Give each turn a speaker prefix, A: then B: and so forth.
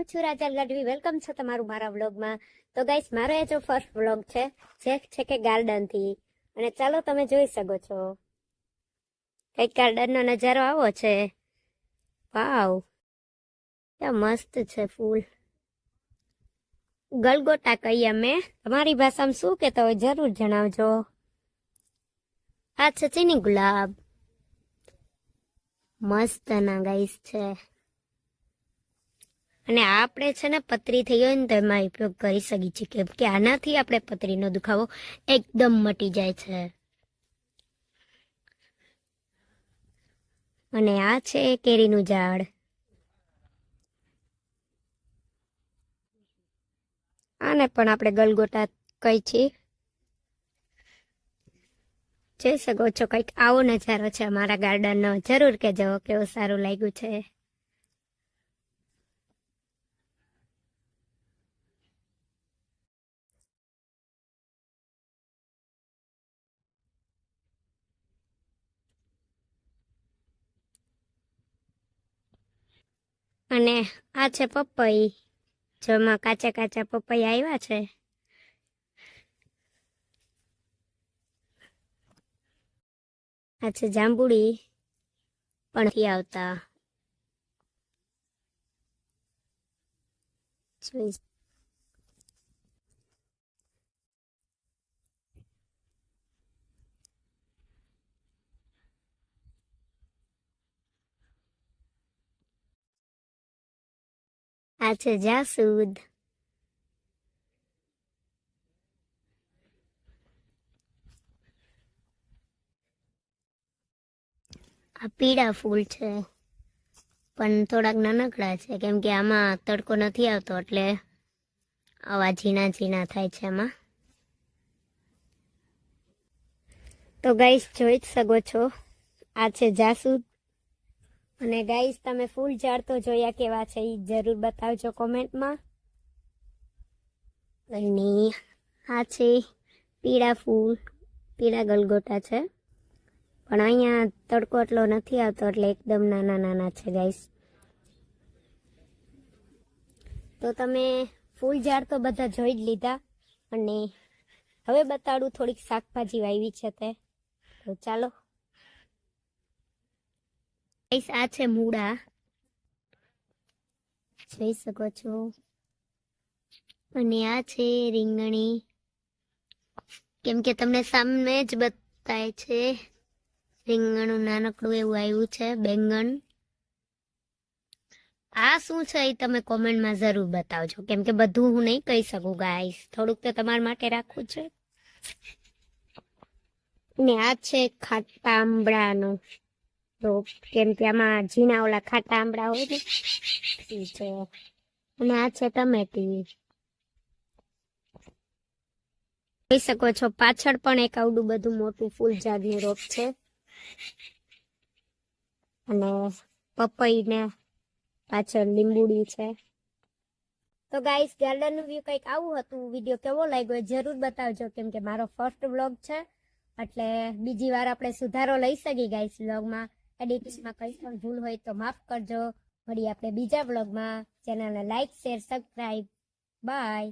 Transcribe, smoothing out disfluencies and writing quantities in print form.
A: હું છું રાજલ ગઢવી. વેલકમ છે તમારું મારા વ્લોગમાં. તો ગાઈસ, મારો એ જો ફર્સ્ટ વ્લોગ છે જે છે કે ગાર્ડન થી, અને ચાલો તમે જોઈ શકો છો કઈક ગાર્ડન નો નજારો આવો છે. વાવ, क्या મસ્ત છે ફૂલ. ગલગોટા કહીએ અમે, તમારી ભાષામાં શું કહેતા હોય જરૂર જણાવજો. આ છે ચીની ગુલાબ, મસ્ત ના ગાઈસ છે. અને આપણે છે ને પતરી થઈ હોય ને તો એમાં ઉપયોગ કરી શકીએ છીએ, કેમ કે આનાથી આપણે પતરીનો દુખાવો એકદમ મટી જાય છે. અને આ છે કેરીનું ઝાડ. આને પણ આપણે ગલગોટા કહી છીએ. જોઈ શકો છો કઈક આવો નજારો છે અમારા ગાર્ડનનો. જરૂર કહેજો કેવું સારું લાગ્યું છે. અને આ છે પપઈ, જેમાં કાચા કાચા પપઈ આવ્યા છે. આ છે જાંબુડી, પણ નથી આવતા. આ છે જાસૂદ. આ પીળા ફૂલ છે, પણ થોડાક નાનકડા છે, કેમ કે આમાં તડકો નથી આવતો એટલે આવા ઝીણા ઝીણા થાય છે એમાં. તો ગાઈસ, જોઈ જ શકો છો આ છે જાસૂદ. અને ગાઈસ, તમે ફૂલ ઝાડ તો જોયા કેવા છે એ જરૂર બતાવજો કોમેન્ટમાં. અને આ છે પીળા ફૂલ, પીળા ગલગોટા છે, પણ અહીંયા તડકો એટલો નથી આવતો એટલે એકદમ નાના નાના છે ગાઈસ. તો તમે ફૂલ ઝાડ તો બધા જોઈ જ લીધા, અને હવે બતાડું થોડીક શાકભાજી વાવી છે તે. તો ચાલો ગાઈસ, આ છે મૂળા, જોઈ શકો છો. અને આ છે રીંગણી, કેમ કે તમને સામે જ બતાય છે. રીંગણું નાનકડું એવું આવ્યું છે. બેંગણ. આ શું છે એ તમે કોમેન્ટમાં જરૂર બતાવજો, કેમ કે બધું હું નહીં કહી શકું ગાઈસ, થોડુંક તો તમારા માટે રાખવું છે. ને આ છે ખાટા આંબળાનું રોપ, કેમ કે આમાં ઝીણા ઓલા ખાટા આંબળા હોય ને એ છે. અને આ છે ટમેટી. જોઈ શકો છો પાછળ પણ એક આવડું બધું મોટું ફૂલ ઝાડનું રોપ છે. અને પપઈ ને પાછળ લીંબુડી છે. તો ગાઈસ, ગાર્ડનનું વ્યૂ કંઈક આવું હતું. વિડીયો કેવો લાગ્યો જરૂર બતાવજો, કેમ કે મારો ફર્સ્ટ વ્લોગ છે એટલે બીજી વાર આપણે સુધારો લઈ શકીએ ગાઈસ. વ્લોગમાં એડિટિંગમાં કંઈ પણ ભૂલ હોય તો માફ કરજો. મળીએ આપણે બીજા વ્લોગમાં. ચેનલને લાઈક, શેર, સબસ્ક્રાઈબ. બાય.